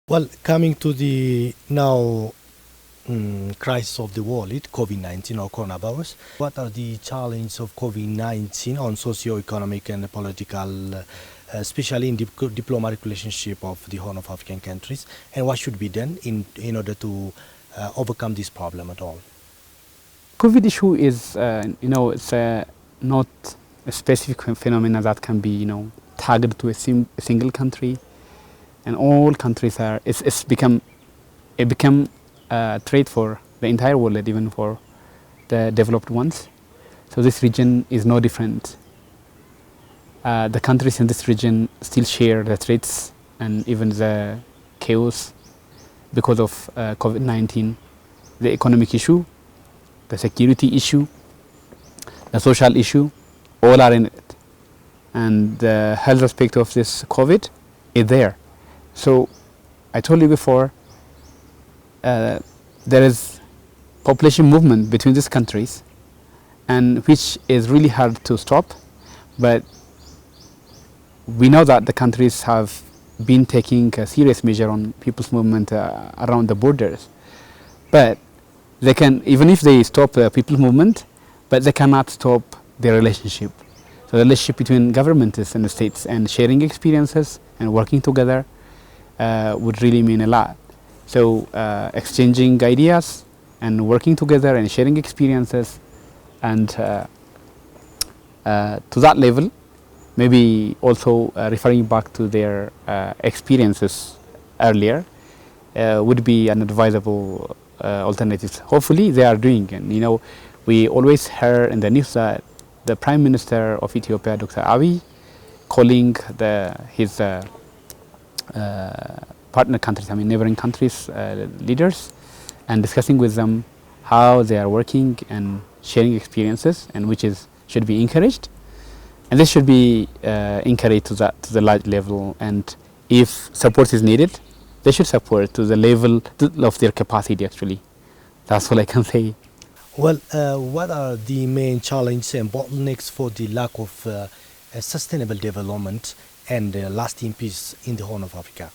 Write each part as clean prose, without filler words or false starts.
Well, coming to the now crisis of the world, COVID-19 or coronavirus, what are the challenges of COVID-19 on socio-economic and political, especially in diplomatic relationship of the Horn of African countries, and what should be done in order to overcome this problem at all? COVID issue is, it's not a specific phenomena that can be, tagged to a single country, and all countries are. It's become a threat for the entire world, even for the developed ones. So this region is no different. The countries in this region still share the threats and even the chaos because of COVID-19, the economic issue, the security issue, the social issue, all are in it. And the health aspect of this COVID is there. So I told you before, there is population movement between these countries, and which is really hard to stop. But we know that the countries have been taking a serious measure on people's movement around the borders. But they can, even if they stop the people's movement, but they cannot stop their relationship. So the relationship between governments and the states and sharing experiences and working together would really mean a lot. So exchanging ideas and working together and sharing experiences, and to that level, maybe also referring back to their experiences earlier would be an advisable alternative. Hopefully they are doing, and we always hear in the news that the Prime Minister of Ethiopia, Dr. Abiy, calling his partner countries, neighboring countries, leaders, and discussing with them how they are working and sharing experiences, and which should be encouraged. And this should be encouraged to the large level, and if support is needed, they should support to the level of their capacity. Actually, that's all I can say. Well, what are the main challenges and bottlenecks for the lack of sustainable development and lasting peace in the Horn of Africa?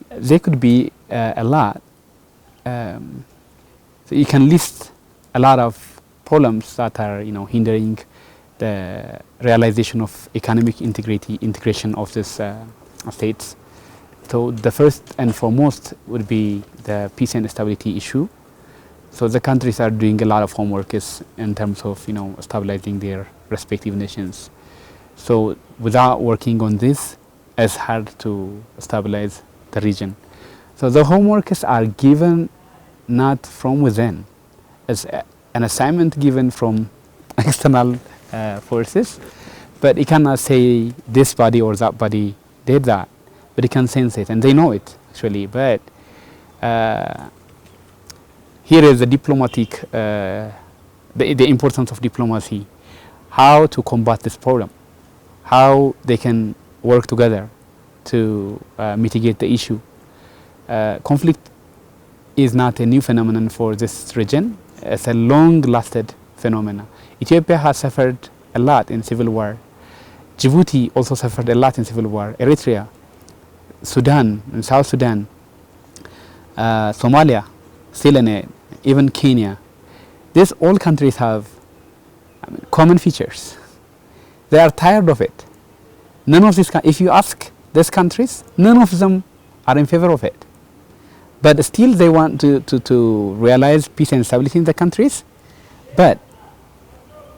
There could be a lot. So you can list a lot of problems that are, hindering the realization of economic integration of these states. So the first and foremost would be the peace and stability issue. So the countries are doing a lot of homework in terms of stabilizing their respective nations. So without working on this, it's hard to stabilize the region. So the homeworks are given not from within, it's an assignment given from external forces, but you cannot say this body or that body did that, but you can sense it, and they know it actually. But here is the diplomatic, the importance of diplomacy, how to combat this problem, how they can work together to mitigate the issue. Conflict is not a new phenomenon for this region. It's a long-lasted phenomenon. Ethiopia has suffered a lot in civil war. Djibouti also suffered a lot in civil war. Eritrea, Sudan, and South Sudan, Somalia, still in it, even Kenya. These all countries have common features. They are tired of it. None of these, if you ask these countries, none of them are in favor of it. But still they want to realize peace and stability in the countries, but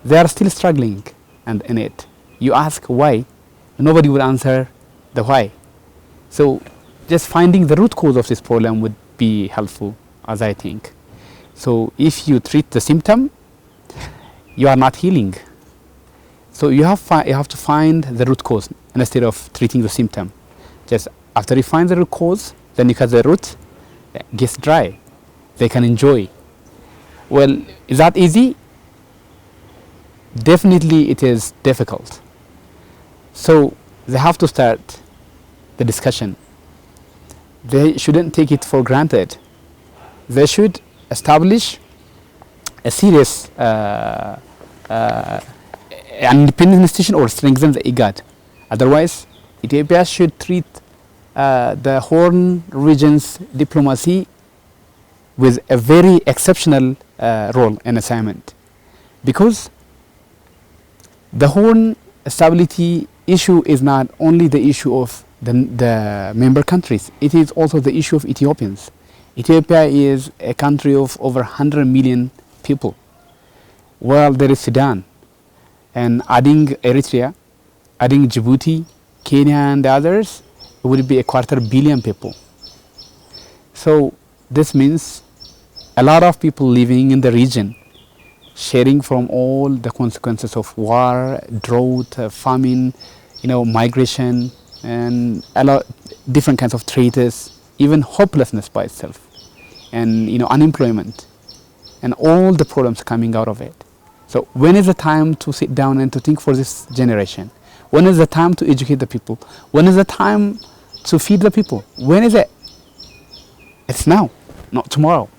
they are still struggling in it. You ask why, nobody would answer the why. So just finding the root cause of this problem would be helpful, as I think. So if you treat the symptom, you are not healing. So you have to find the root cause instead of treating the symptom. Just after you find the root cause, then you cut the root, it gets dry. They can enjoy. Well, is that easy? Definitely it is difficult. So they have to start the discussion. They shouldn't take it for granted. They should establish a serious an independent institution or strengthen the IGAD. Otherwise, Ethiopia should treat the Horn region's diplomacy with a very exceptional role and assignment, because the Horn stability issue is not only the issue of the member countries, it is also the issue of Ethiopians. Ethiopia is a country of over 100 million people, while there is Sudan, and adding Eritrea, adding Djibouti, Kenya and the others, it would be a 250 million people. So this means a lot of people living in the region, sharing from all the consequences of war, drought, famine, migration, and a lot different kinds of traitors, even hopelessness by itself, and unemployment, and all the problems coming out of it. So when is the time to sit down and to think for this generation? When is the time to educate the people? When is the time to feed the people? When is it? It's now, not tomorrow.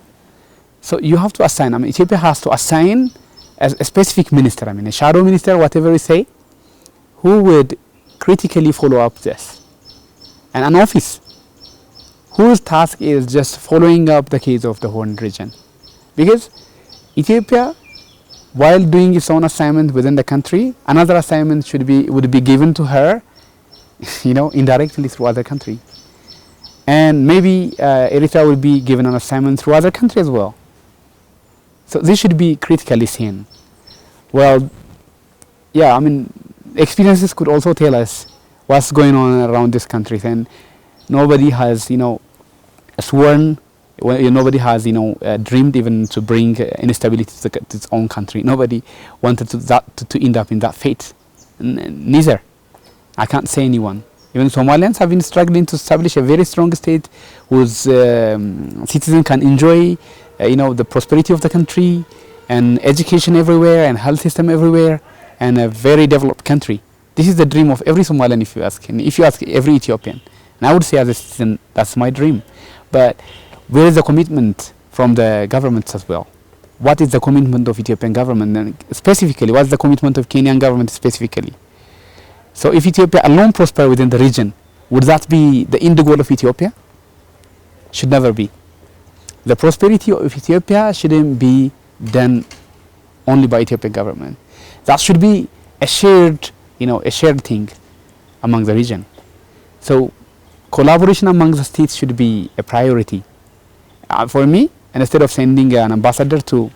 So you have to assign, Ethiopia has to assign a specific minister, a shadow minister, whatever we say, who would critically follow up this. And an office whose task is just following up the case of the Horn region. Because Ethiopia, while doing its own assignment within the country, another assignment would be given to her, indirectly through other country. And maybe Eritrea will be given an assignment through other countries as well. So this should be critically seen. Well, yeah, experiences could also tell us what's going on around this country, and nobody has, sworn, nobody has, dreamed even to bring instability to its own country. Nobody wanted to end up in that fate. Neither. I can't say anyone. Even Somalians have been struggling to establish a very strong state whose citizens can enjoy, the prosperity of the country, and education everywhere, and health system everywhere, and a very developed country. This is the dream of every Somalian, if you ask, and if you ask every Ethiopian. And I would say as a citizen, that's my dream. But where is the commitment from the governments as well? What is the commitment of Ethiopian government, and specifically, what is the commitment of Kenyan government specifically? So if Ethiopia alone prosper within the region, would that be the end goal of Ethiopia? Should never be. The prosperity of Ethiopia shouldn't be done only by Ethiopian government. That should be a shared, a shared thing among the region. So collaboration among the states should be a priority. For me, and instead of sending an ambassador to,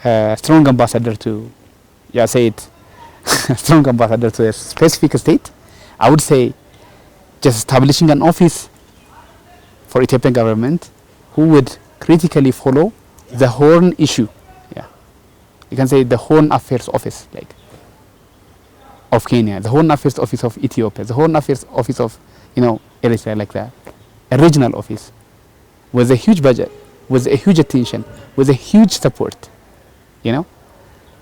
a strong ambassador to, strong ambassador to a specific state, I would say just establishing an office for Ethiopian government who would critically follow the Horn issue. Yeah, you can say the Horn Affairs Office, of Kenya, the Horn Affairs Office of Ethiopia, the Horn Affairs Office of, Eritrea, like that. A regional office with a huge budget, with a huge attention, with a huge support,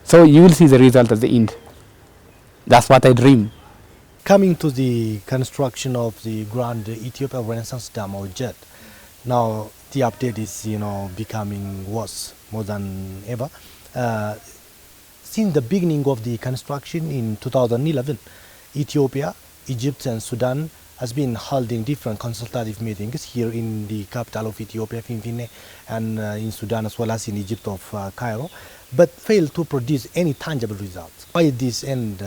So you will see the result at the end. That's what I dream. Coming to the construction of the Grand Ethiopia Renaissance Dam, or JET, now the update is, becoming worse more than ever. Since the beginning of the construction in 2011, Ethiopia, Egypt and Sudan has been holding different consultative meetings here in the capital of Ethiopia, Finfinne, and in Sudan as well as in Egypt of Cairo, but failed to produce any tangible results. Why this, and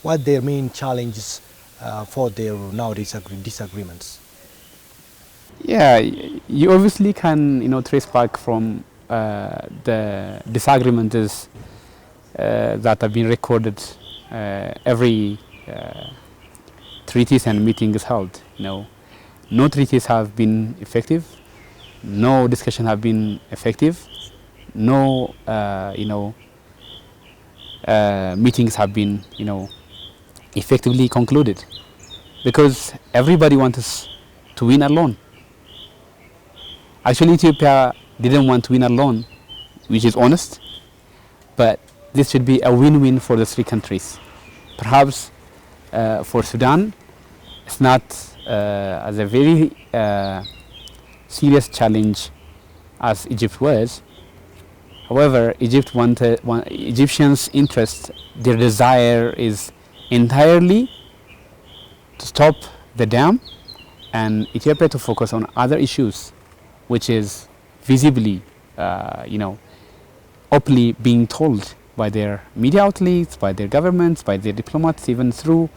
what their main challenges for their now disagreements? Yeah, you obviously can trace back from the disagreements that have been recorded every treaties and meetings held. No treaties have been effective, no discussion have been effective, no meetings have been effectively concluded, because everybody wants us to win alone. Actually, Ethiopia didn't want to win alone, which is honest, but this should be a win-win for the three countries. Perhaps for Sudan, it's not as a very serious challenge as Egypt was. However, Egyptians' interest, their desire is entirely to stop the dam and Ethiopia to focus on other issues, which is visibly, openly being told by their media outlets, by their governments, by their diplomats, even through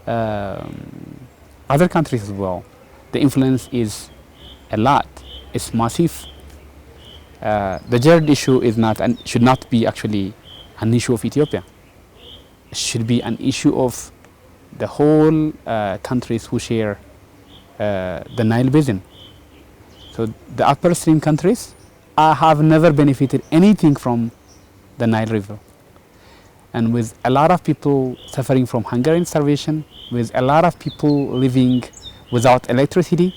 other countries as well. The influence is a lot. It's massive. The Jared issue is not and should not be actually an issue of Ethiopia. It should be an issue of the whole countries who share the Nile Basin. So the upstream countries have never benefited anything from the Nile River. And with a lot of people suffering from hunger and starvation, with a lot of people living without electricity,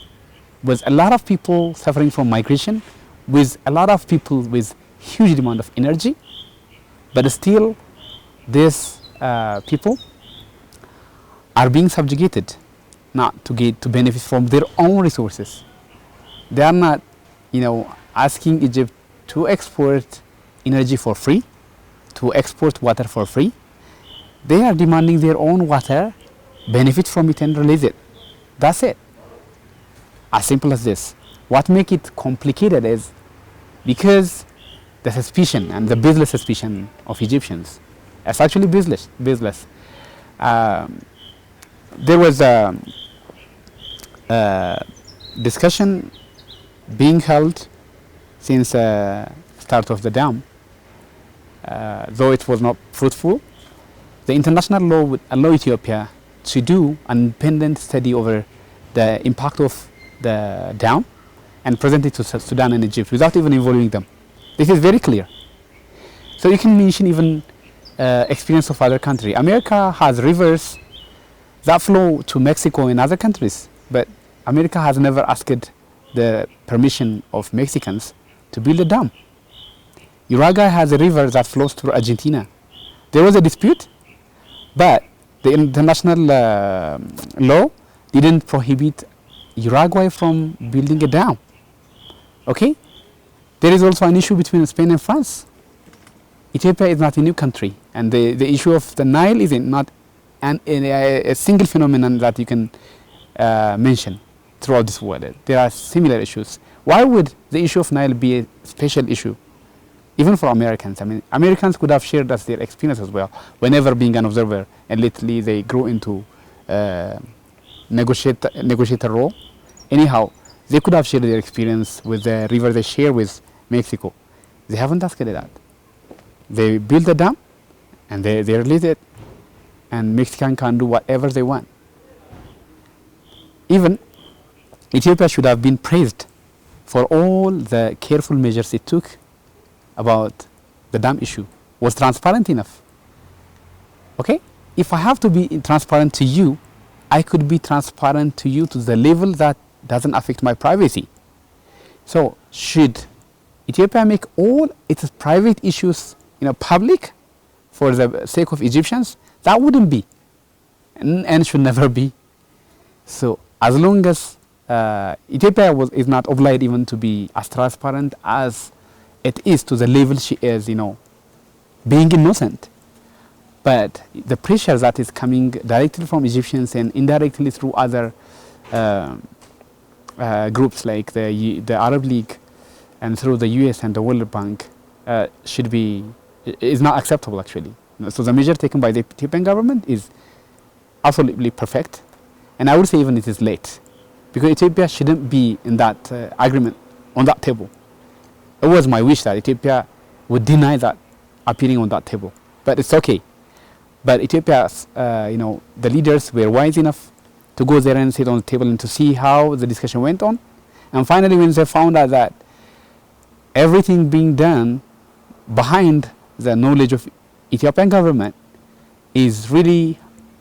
with a lot of people suffering from migration, with a lot of people with huge demand of energy, but still these people are being subjugated not to benefit from their own resources. They are not, asking Egypt to export energy for free, to export water for free. They are demanding their own water, benefit from it and release it. That's it. As simple as this. What makes it complicated is because the suspicion and the baseless suspicion of Egyptians is actually baseless. There was a discussion being held since start of the dam, though it was not fruitful. The international law would allow Ethiopia to do an independent study over the impact of the dam and present it to Sudan and Egypt without even involving them. This is very clear. So you can mention even experience of other countries. America has rivers that flow to Mexico and other countries, but America has never asked the permission of Mexicans to build a dam. Uruguay has a river that flows through Argentina. There was a dispute, but the international law didn't prohibit Uruguay from building a dam. Okay? There is also an issue between Spain and France. Ethiopia is not a new country, and the issue of the Nile is not a single phenomenon that you can mention throughout this world. There are similar issues. Why would the issue of Nile be a special issue, even for Americans? I mean, Americans could have shared us their experience as well, whenever being an observer, and lately they grew into negotiator role. Anyhow, they could have shared their experience with the river they share with Mexico. They haven't asked that. They build a dam, and they release it, and Mexicans can do whatever they want. Even Ethiopia should have been praised for all the careful measures it took about the dam issue. Was transparent enough. Okay? If I have to be transparent to you, I could be transparent to you to the level that doesn't affect my privacy. So should Ethiopia make all its private issues public for the sake of Egyptians? That wouldn't be and should never be. So as long as Ethiopia is not obliged even to be as transparent as it is to the level she is, being innocent. But the pressure that is coming directly from Egyptians and indirectly through other groups like the Arab League and through the US and the World Bank is not acceptable actually. So the measure taken by the Ethiopian government is absolutely perfect, and I would say even it is late, because Ethiopia shouldn't be in that agreement on that table. It was my wish that Ethiopia would deny that appearing on that table, but it's okay. But Ethiopia's, the leaders were wise enough to go there and sit on the table and to see how the discussion went on, and finally when they found out that everything being done behind the knowledge of Ethiopian government is really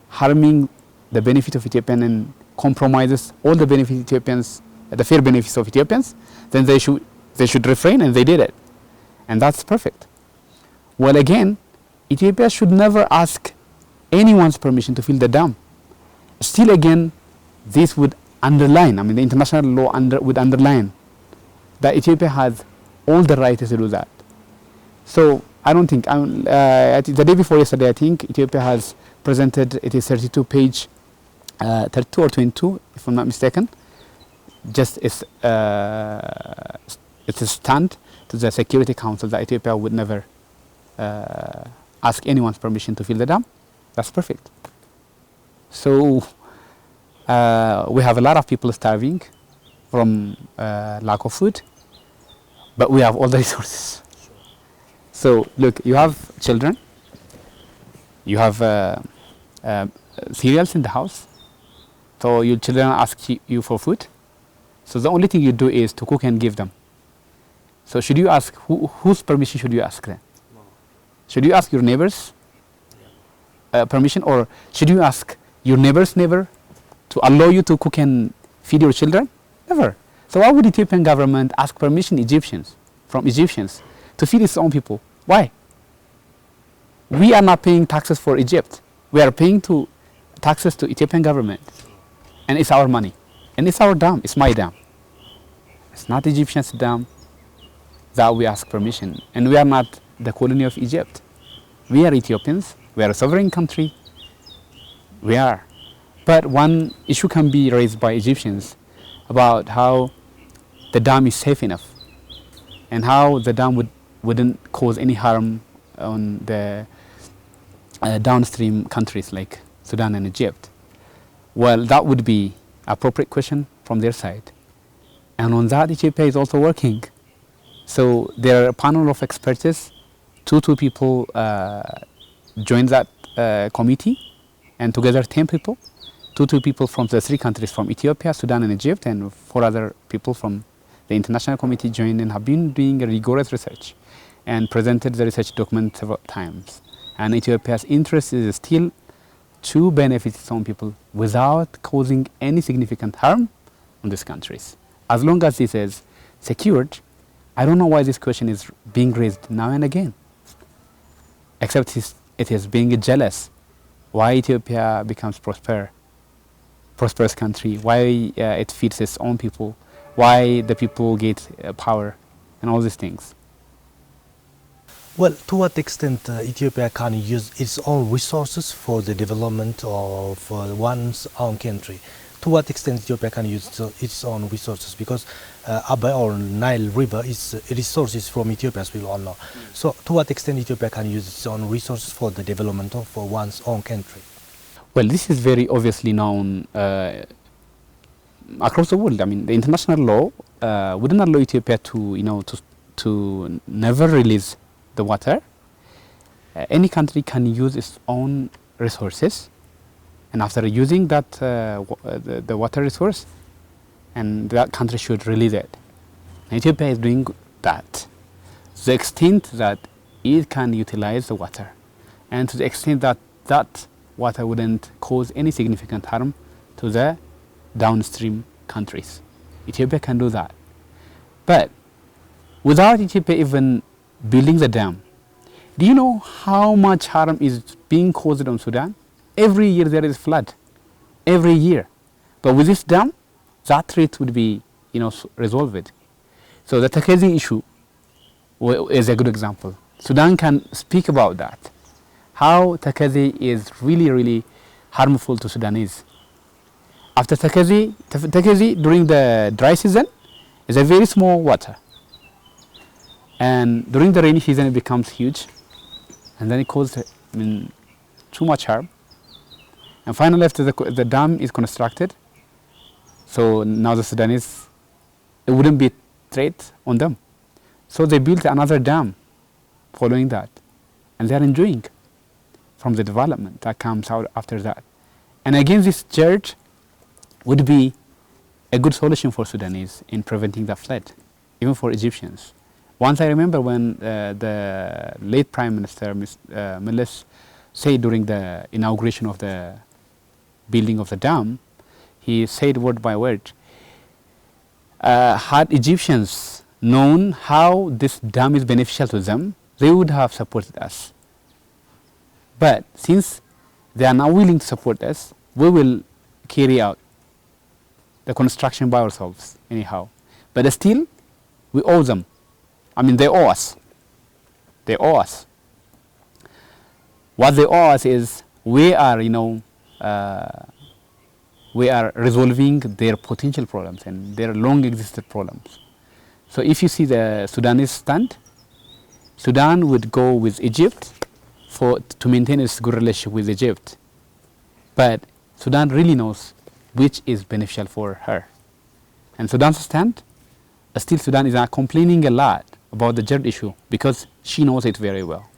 harming the benefit of Ethiopian and compromises all the benefits Ethiopians, the fair benefits of Ethiopians, then they should refrain, and they did it, and that's perfect. Well, again, Ethiopia should never ask anyone's permission to fill the dam. Still, again, this would underline, the international law would underline that Ethiopia has all the right to do that. So I don't think, the day before yesterday, I think Ethiopia has presented, it is 32 or 22, if I'm not mistaken, just it's a stand to the Security Council that Ethiopia would never ask anyone's permission to fill the dam, that's perfect. So we have a lot of people starving from lack of food, but we have all the resources. So look, you have children, you have cereals in the house, so your children ask you for food, so the only thing you do is to cook and give them. So should you ask, whose permission should you ask then? No. Should you ask your neighbors permission, or should you ask your neighbor's neighbor to allow you to cook and feed your children? Never. So why would Ethiopian government ask permission from Egyptians to feed its own people? Why? We are not paying taxes for Egypt. We are paying taxes to Ethiopian government, and it's our money, and it's our dam. It's my dam. It's not Egyptian's dam that we ask permission, and we are not the colony of Egypt. We are Ethiopians. We are a sovereign country. We are. But one issue can be raised by Egyptians about how the dam is safe enough and how the dam wouldn't cause any harm on the downstream countries like Sudan and Egypt. Well, that would be an appropriate question from their side. And on that, Ethiopia is also working. So there are a panel of experts, two people joined that committee, and together 10 people, two people from the three countries, from Ethiopia, Sudan and Egypt, and 4 other people from the international committee joined and have been doing a rigorous research and presented the research document several times. And Ethiopia's interest is still to benefit its own people without causing any significant harm on these countries. As long as this is secured, I don't know why this question is being raised now and again, except it is being jealous why Ethiopia becomes prosperous country, why it feeds its own people, why the people get power, and all these things. Well, to what extent Ethiopia can use its own resources for the development of one's own country? To what extent Ethiopia can use its own resources? Because Abay or Nile River is resources from Ethiopia, as we all know. So to what extent Ethiopia can use its own resources for the development of one's own country? Well, this is very obviously known across the world. I mean, the international law wouldn't allow Ethiopia to never release the water. Any country can use its own resources, and after using that the water resource, and that country should release it. And Ethiopia is doing that to the extent that it can utilize the water, and to the extent that that water wouldn't cause any significant harm to the downstream countries. Ethiopia can do that. But without Ethiopia even building the dam, do you know how much harm is being caused on Sudan? Every year there is flood. Every year. But with this dam, that threat would be resolved. So the Takezi issue is a good example. Sudan can speak about that. How Takezi is really, really harmful to Sudanese. After Takezi during the dry season is a very small water. And during the rainy season it becomes huge. And then it causes too much harm. And finally after the dam is constructed, so now the Sudanese, it wouldn't be a threat on them. So they built another dam following that. And they are enjoying from the development that comes out after that. And again, this church would be a good solution for Sudanese in preventing the flood, even for Egyptians. Once I remember when the late Prime Minister Meles said during the inauguration of the building of the dam, he said word by word, had Egyptians known how this dam is beneficial to them, they would have supported us. But since they are now willing to support us, we will carry out the construction by ourselves anyhow. But still, we owe them. I mean, they owe us. They owe us. What they owe us is we are, we are resolving their potential problems and their long existed problems. So if you see the Sudanese stand, Sudan would go with Egypt to maintain its good relationship with Egypt. But Sudan really knows which is beneficial for her. And Sudan's stand, still Sudan is complaining a lot about the Jerd issue because she knows it very well.